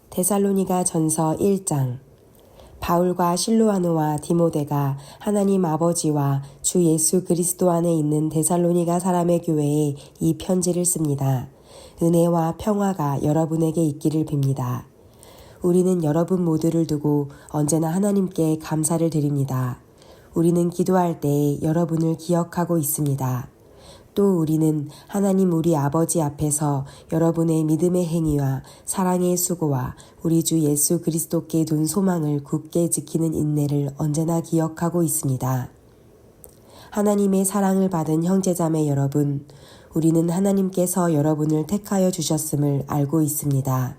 데살로니가 전서 1장. 바울과 실로아노와 디모데가 하나님 아버지와 주 예수 그리스도 안에 있는 데살로니가 사람의 교회에 이 편지를 씁니다. 은혜와 평화가 여러분에게 있기를 빕니다. 우리는 여러분 모두를 두고 언제나 하나님께 감사를 드립니다. 우리는 기도할 때에 여러분을 기억하고 있습니다. 또 우리는 하나님 우리 아버지 앞에서 여러분의 믿음의 행위와 사랑의 수고와 우리 주 예수 그리스도께 둔 소망을 굳게 지키는 인내를 언제나 기억하고 있습니다. 하나님의 사랑을 받은 형제자매 여러분, 우리는 하나님께서 여러분을 택하여 주셨음을 알고 있습니다.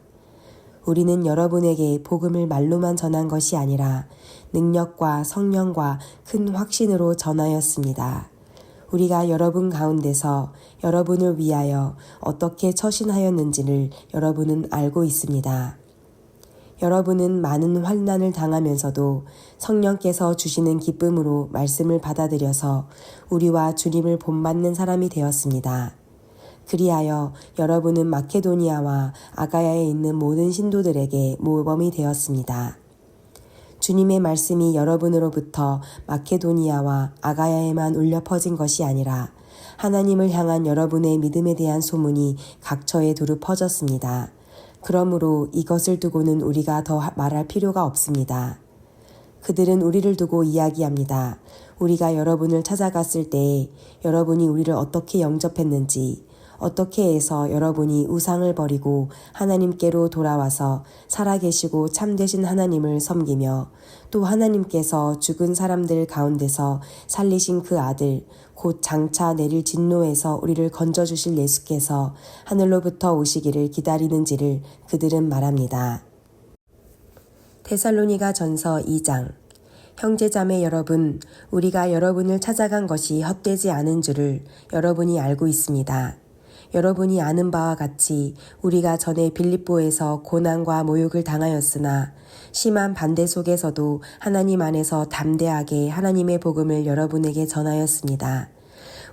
우리는 여러분에게 복음을 말로만 전한 것이 아니라 능력과 성령과 큰 확신으로 전하였습니다. 우리가 여러분 가운데서 여러분을 위하여 어떻게 처신하였는지를 여러분은 알고 있습니다. 여러분은 많은 환난을 당하면서도 성령께서 주시는 기쁨으로 말씀을 받아들여서 우리와 주님을 본받는 사람이 되었습니다. 그리하여 여러분은 마케도니아와 아가야에 있는 모든 신도들에게 모범이 되었습니다. 주님의 말씀이 여러분으로부터 마케도니아와 아가야에만 울려 퍼진 것이 아니라 하나님을 향한 여러분의 믿음에 대한 소문이 각처에 두루 퍼졌습니다. 그러므로 이것을 두고는 우리가 더 말할 필요가 없습니다. 그들은 우리를 두고 이야기합니다. 우리가 여러분을 찾아갔을 때에 여러분이 우리를 어떻게 영접했는지, 어떻게 해서 여러분이 우상을 버리고 하나님께로 돌아와서 살아계시고 참되신 하나님을 섬기며 또 하나님께서 죽은 사람들 가운데서 살리신 그 아들 곧 장차 내릴 진노에서 우리를 건져주실 예수께서 하늘로부터 오시기를 기다리는지를 그들은 말합니다. 데살로니가 전서 2장. 형제자매 여러분, 우리가 여러분을 찾아간 것이 헛되지 않은 줄을 여러분이 알고 있습니다. 여러분이 아는 바와 같이 우리가 전에 빌립보에서 고난과 모욕을 당하였으나 심한 반대 속에서도 하나님 안에서 담대하게 하나님의 복음을 여러분에게 전하였습니다.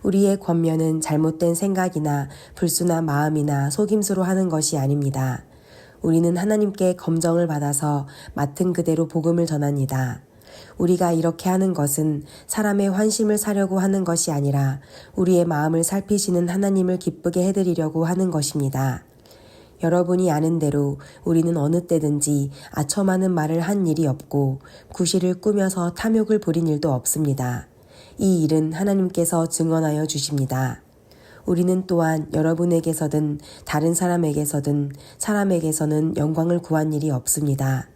우리의 권면은 잘못된 생각이나 불순한 마음이나 속임수로 하는 것이 아닙니다. 우리는 하나님께 검정을 받아서 맡은 그대로 복음을 전합니다. 우리가 이렇게 하는 것은 사람의 환심을 사려고 하는 것이 아니라 우리의 마음을 살피시는 하나님을 기쁘게 해드리려고 하는 것입니다. 여러분이 아는 대로 우리는 어느 때든지 아첨하는 말을 한 일이 없고 구실을 꾸며서 탐욕을 부린 일도 없습니다. 이 일은 하나님께서 증언하여 주십니다. 우리는 또한 여러분에게서든 다른 사람에게서든 사람에게서는 영광을 구한 일이 없습니다.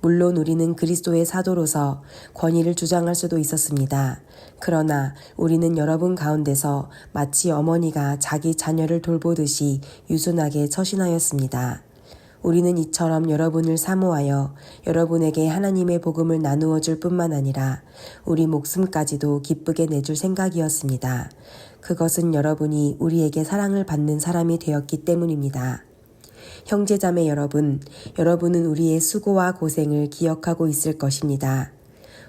물론 우리는 그리스도의 사도로서 권위를 주장할 수도 있었습니다. 그러나 우리는 여러분 가운데서 마치 어머니가 자기 자녀를 돌보듯이 유순하게 처신하였습니다. 우리는 이처럼 여러분을 사모하여 여러분에게 하나님의 복음을 나누어 줄 뿐만 아니라 우리 목숨까지도 기쁘게 내줄 생각이었습니다. 그것은 여러분이 우리에게 사랑을 받는 사람이 되었기 때문입니다. 형제자매 여러분, 여러분은 우리의 수고와 고생을 기억하고 있을 것입니다.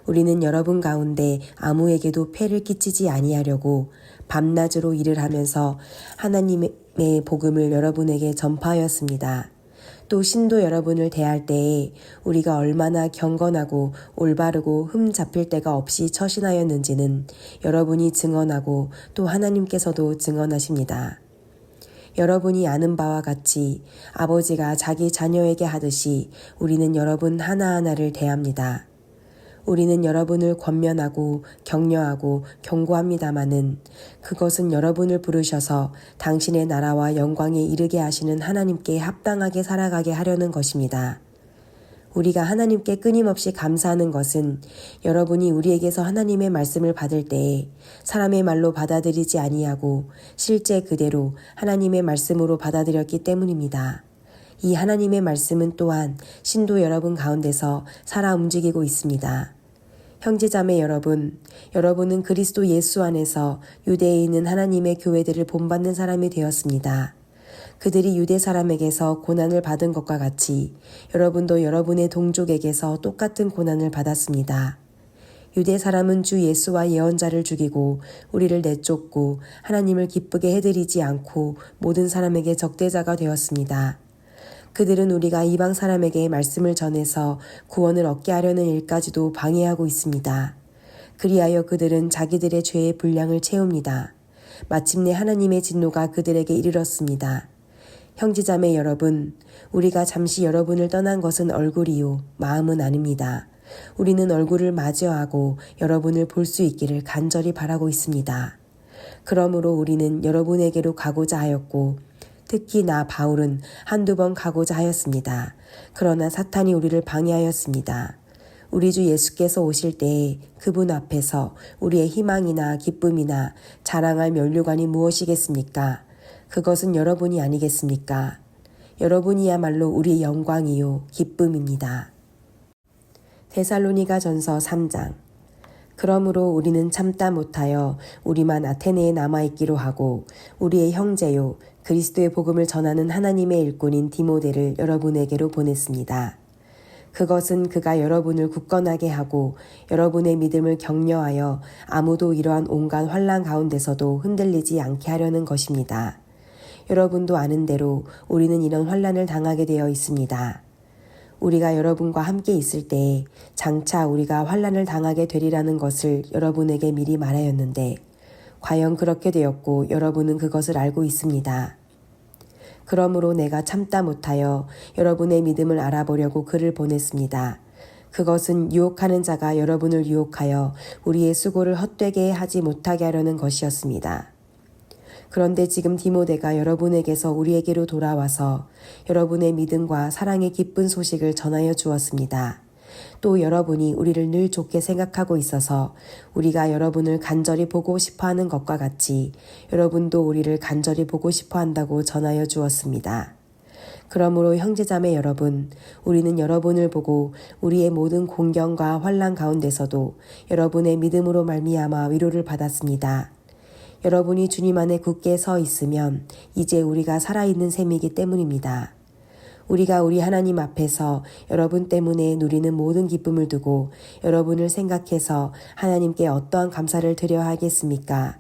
우리는 여러분 가운데 아무에게도 폐를 끼치지 아니하려고 밤낮으로 일을 하면서 하나님의 복음을 여러분에게 전파하였습니다. 또 신도 여러분을 대할 때에 우리가 얼마나 경건하고 올바르고 흠 잡힐 데가 없이 처신하였는지는 여러분이 증언하고 또 하나님께서도 증언하십니다. 여러분이 아는 바와 같이 아버지가 자기 자녀에게 하듯이 우리는 여러분 하나하나를 대합니다. 우리는 여러분을 권면하고 격려하고 경고합니다마는 그것은 여러분을 부르셔서 당신의 나라와 영광에 이르게 하시는 하나님께 합당하게 살아가게 하려는 것입니다. 우리가 하나님께 끊임없이 감사하는 것은 여러분이 우리에게서 하나님의 말씀을 받을 때에 사람의 말로 받아들이지 아니하고 실제 그대로 하나님의 말씀으로 받아들였기 때문입니다. 이 하나님의 말씀은 또한 신도 여러분 가운데서 살아 움직이고 있습니다. 형제자매 여러분, 여러분은 그리스도 예수 안에서 유대에 있는 하나님의 교회들을 본받는 사람이 되었습니다. 그들이 유대 사람에게서 고난을 받은 것과 같이 여러분도 여러분의 동족에게서 똑같은 고난을 받았습니다. 유대 사람은 주 예수와 예언자를 죽이고 우리를 내쫓고 하나님을 기쁘게 해드리지 않고 모든 사람에게 적대자가 되었습니다. 그들은 우리가 이방 사람에게 말씀을 전해서 구원을 얻게 하려는 일까지도 방해하고 있습니다. 그리하여 그들은 자기들의 죄의 분량을 채웁니다. 마침내 하나님의 진노가 그들에게 이르렀습니다. 형제자매 여러분, 우리가 잠시 여러분을 떠난 것은 얼굴이요 마음은 아닙니다. 우리는 얼굴을 마주하고 여러분을 볼 수 있기를 간절히 바라고 있습니다. 그러므로 우리는 여러분에게로 가고자 하였고 특히 나 바울은 한두 번 가고자 하였습니다. 그러나 사탄이 우리를 방해하였습니다. 우리 주 예수께서 오실 때에 그분 앞에서 우리의 희망이나 기쁨이나 자랑할 면류관이 무엇이겠습니까? 그것은 여러분이 아니겠습니까? 여러분이야말로 우리의 영광이요 기쁨입니다. 데살로니가전서 3장. 그러므로 우리는 참다 못하여 우리만 아테네에 남아있기로 하고 우리의 형제요 그리스도의 복음을 전하는 하나님의 일꾼인 디모데를 여러분에게로 보냈습니다. 그것은 그가 여러분을 굳건하게 하고 여러분의 믿음을 격려하여 아무도 이러한 온갖 환난 가운데서도 흔들리지 않게 하려는 것입니다. 여러분도 아는 대로 우리는 이런 환난을 당하게 되어 있습니다. 우리가 여러분과 함께 있을 때에 장차 우리가 환난을 당하게 되리라는 것을 여러분에게 미리 말하였는데 과연 그렇게 되었고 여러분은 그것을 알고 있습니다. 그러므로 내가 참다 못하여 여러분의 믿음을 알아보려고 글을 보냈습니다. 그것은 유혹하는 자가 여러분을 유혹하여 우리의 수고를 헛되게 하지 못하게 하려는 것이었습니다. 그런데 지금 디모데가 여러분에게서 우리에게로 돌아와서 여러분의 믿음과 사랑의 기쁜 소식을 전하여 주었습니다. 또 여러분이 우리를 늘 좋게 생각하고 있어서 우리가 여러분을 간절히 보고 싶어하는 것과 같이 여러분도 우리를 간절히 보고 싶어한다고 전하여 주었습니다. 그러므로 형제자매 여러분, 우리는 여러분을 보고 우리의 모든 공경과 환난 가운데서도 여러분의 믿음으로 말미암아 위로를 받았습니다. 여러분이 주님 안에 굳게 서 있으면 이제 우리가 살아있는 셈이기 때문입니다. 우리가 우리 하나님 앞에서 여러분 때문에 누리는 모든 기쁨을 두고 여러분을 생각해서 하나님께 어떠한 감사를 드려야 하겠습니까?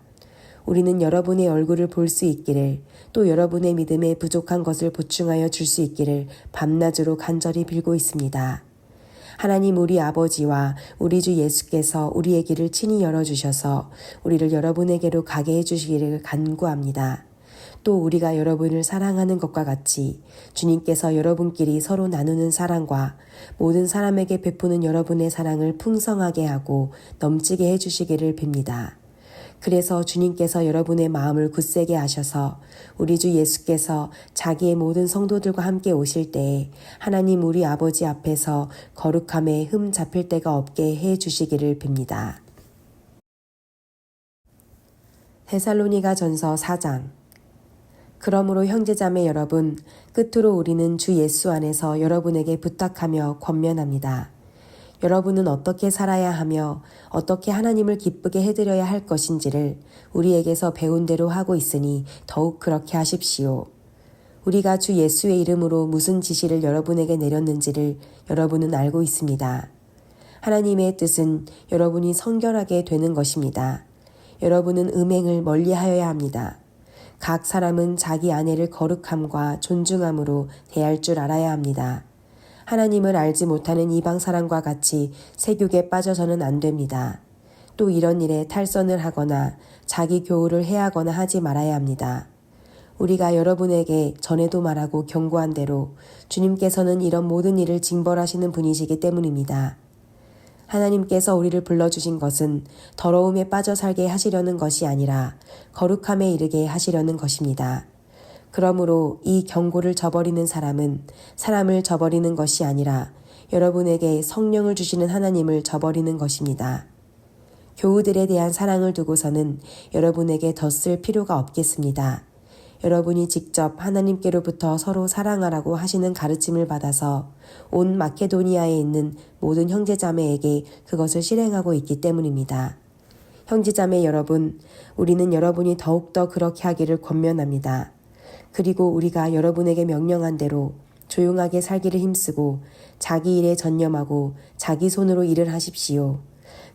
우리는 여러분의 얼굴을 볼 수 있기를 또 여러분의 믿음에 부족한 것을 보충하여 줄 수 있기를 밤낮으로 간절히 빌고 있습니다. 하나님 우리 아버지와 우리 주 예수께서 우리의 길을 친히 열어주셔서 우리를 여러분에게로 가게 해주시기를 간구합니다. 또 우리가 여러분을 사랑하는 것과 같이 주님께서 여러분끼리 서로 나누는 사랑과 모든 사람에게 베푸는 여러분의 사랑을 풍성하게 하고 넘치게 해주시기를 빕니다. 그래서 주님께서 여러분의 마음을 굳세게 하셔서 우리 주 예수께서 자기의 모든 성도들과 함께 오실 때에 하나님 우리 아버지 앞에서 거룩함에 흠 잡힐 데가 없게 해주시기를 빕니다. 데살로니가전서 4장. 그러므로 형제자매 여러분, 끝으로 우리는 주 예수 안에서 여러분에게 부탁하며 권면합니다. 여러분은 어떻게 살아야 하며 어떻게 하나님을 기쁘게 해드려야 할 것인지를 우리에게서 배운 대로 하고 있으니 더욱 그렇게 하십시오. 우리가 주 예수의 이름으로 무슨 지시를 여러분에게 내렸는지를 여러분은 알고 있습니다. 하나님의 뜻은 여러분이 성결하게 되는 것입니다. 여러분은 음행을 멀리하여야 합니다. 각 사람은 자기 아내를 거룩함과 존중함으로 대할 줄 알아야 합니다. 하나님을 알지 못하는 이방 사람과 같이 세욕에 빠져서는 안 됩니다. 또 이런 일에 탈선을 하거나 자기 교우를 해하거나 하지 말아야 합니다. 우리가 여러분에게 전에도 말하고 경고한 대로 주님께서는 이런 모든 일을 징벌하시는 분이시기 때문입니다. 하나님께서 우리를 불러주신 것은 더러움에 빠져 살게 하시려는 것이 아니라 거룩함에 이르게 하시려는 것입니다. 그러므로 이 경고를 저버리는 사람은 사람을 저버리는 것이 아니라 여러분에게 성령을 주시는 하나님을 저버리는 것입니다. 교우들에 대한 사랑을 두고서는 여러분에게 더 쓸 필요가 없겠습니다. 여러분이 직접 하나님께로부터 서로 사랑하라고 하시는 가르침을 받아서 온 마케도니아에 있는 모든 형제자매에게 그것을 실행하고 있기 때문입니다. 형제자매 여러분, 우리는 여러분이 더욱더 그렇게 하기를 권면합니다. 그리고 우리가 여러분에게 명령한 대로 조용하게 살기를 힘쓰고 자기 일에 전념하고 자기 손으로 일을 하십시오.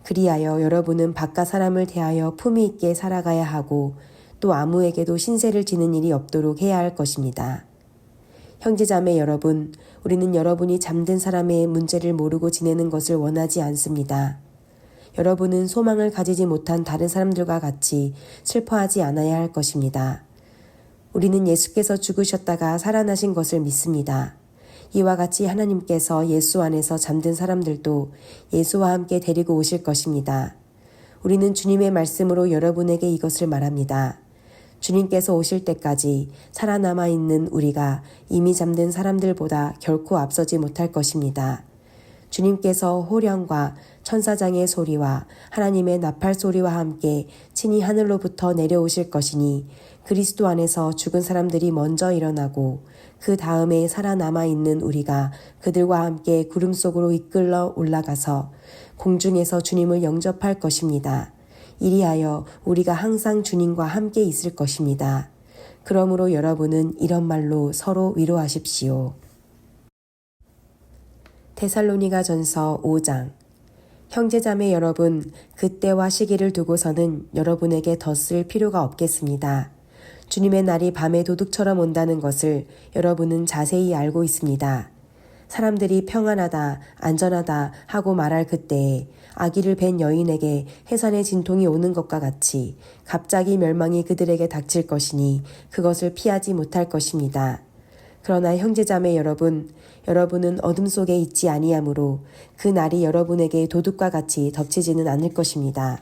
그리하여 여러분은 바깥 사람을 대하여 품위 있게 살아가야 하고 또 아무에게도 신세를 지는 일이 없도록 해야 할 것입니다. 형제자매 여러분, 우리는 여러분이 잠든 사람의 문제를 모르고 지내는 것을 원하지 않습니다. 여러분은 소망을 가지지 못한 다른 사람들과 같이 슬퍼하지 않아야 할 것입니다. 우리는 예수께서 죽으셨다가 살아나신 것을 믿습니다. 이와 같이 하나님께서 예수 안에서 잠든 사람들도 예수와 함께 데리고 오실 것입니다. 우리는 주님의 말씀으로 여러분에게 이것을 말합니다. 주님께서 오실 때까지 살아남아 있는 우리가 이미 잠든 사람들보다 결코 앞서지 못할 것입니다. 주님께서 호령과 천사장의 소리와 하나님의 나팔 소리와 함께 친히 하늘로부터 내려오실 것이니 그리스도 안에서 죽은 사람들이 먼저 일어나고 그 다음에 살아남아 있는 우리가 그들과 함께 구름 속으로 이끌러 올라가서 공중에서 주님을 영접할 것입니다. 이리하여 우리가 항상 주님과 함께 있을 것입니다. 그러므로 여러분은 이런 말로 서로 위로하십시오. 데살로니가전서 5장. 형제자매 여러분, 그때와 시기를 두고서는 여러분에게 더 쓸 필요가 없겠습니다. 주님의 날이 밤에 도둑처럼 온다는 것을 여러분은 자세히 알고 있습니다. 사람들이 평안하다, 안전하다 하고 말할 그때에 아기를 뵌 여인에게 해산의 진통이 오는 것과 같이 갑자기 멸망이 그들에게 닥칠 것이니 그것을 피하지 못할 것입니다. 그러나 형제자매 여러분, 여러분은 어둠 속에 있지 아니하므로 그 날이 여러분에게 도둑과 같이 덮치지는 않을 것입니다.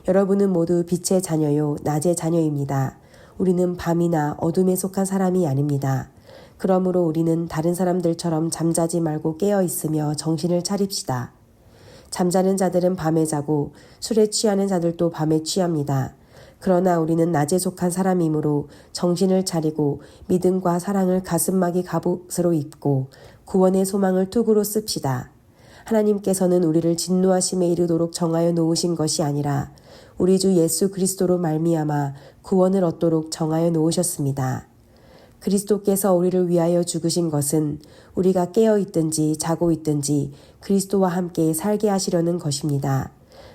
여러분은 모두 빛의 자녀요, 낮의 자녀입니다. 우리는 밤이나 어둠에 속한 사람이 아닙니다. 그러므로 우리는 다른 사람들처럼 잠자지 말고 깨어 있으며 정신을 차립시다. 잠자는 자들은 밤에 자고 술에 취하는 자들도 밤에 취합니다. 그러나 우리는 낮에 속한 사람이므로 정신을 차리고 믿음과 사랑을 가슴막이 갑옷으로 입고 구원의 소망을 투구로 씁시다. 하나님께서는 우리를 진노하심에 이르도록 정하여 놓으신 것이 아니라 우리 주 예수 그리스도로 말미암아 구원을 얻도록 정하여 놓으셨습니다. 그리스도께서 우리를 위하여 죽으신 것은 우리가 깨어 있든지 자고 있든지 그리스도와 함께 살게 하시려는 것입니다.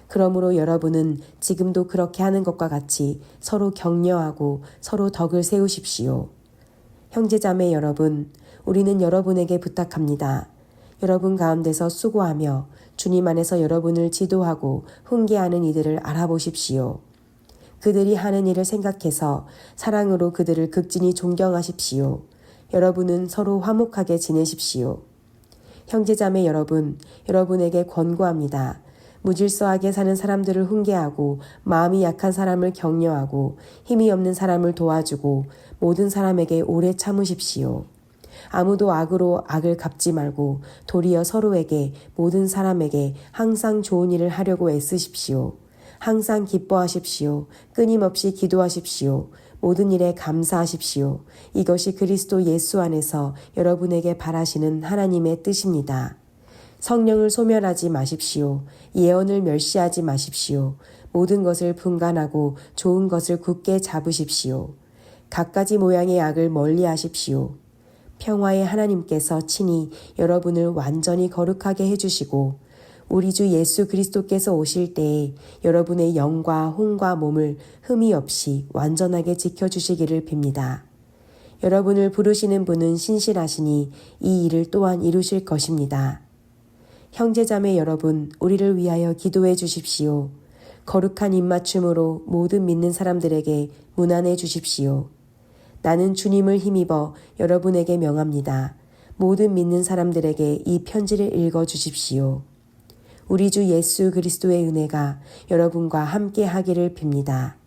그러므로 여러분은 지금도 그렇게 하는 것과 같이 서로 격려하고 서로 덕을 세우십시오. 형제자매 여러분, 우리는 여러분에게 부탁합니다. 여러분 가운데서 수고하며 주님 안에서 여러분을 지도하고 훈계하는 이들을 알아보십시오. 그들이 하는 일을 생각해서 사랑으로 그들을 극진히 존경하십시오. 여러분은 서로 화목하게 지내십시오. 형제자매 여러분, 여러분에게 권고합니다. 무질서하게 사는 사람들을 훈계하고 마음이 약한 사람을 격려하고 힘이 없는 사람을 도와주고 모든 사람에게 오래 참으십시오. 아무도 악으로 악을 갚지 말고 도리어 서로에게 모든 사람에게 항상 좋은 일을 하려고 애쓰십시오. 항상 기뻐하십시오. 끊임없이 기도하십시오. 모든 일에 감사하십시오. 이것이 그리스도 예수 안에서 여러분에게 바라시는 하나님의 뜻입니다. 성령을 소멸하지 마십시오. 예언을 멸시하지 마십시오. 모든 것을 분간하고 좋은 것을 굳게 잡으십시오. 갖가지 모양의 악을 멀리하십시오. 평화의 하나님께서 친히 여러분을 완전히 거룩하게 해주시고 우리 주 예수 그리스도께서 오실 때에 여러분의 영과 혼과 몸을 흠이 없이 완전하게 지켜주시기를 빕니다. 여러분을 부르시는 분은 신실하시니 이 일을 또한 이루실 것입니다. 형제자매 여러분, 우리를 위하여 기도해 주십시오. 거룩한 입맞춤으로 모든 믿는 사람들에게 문안해 주십시오. 나는 주님을 힘입어 여러분에게 명합니다. 모든 믿는 사람들에게 이 편지를 읽어 주십시오. 우리 주 예수 그리스도의 은혜가 여러분과 함께 하기를 빕니다.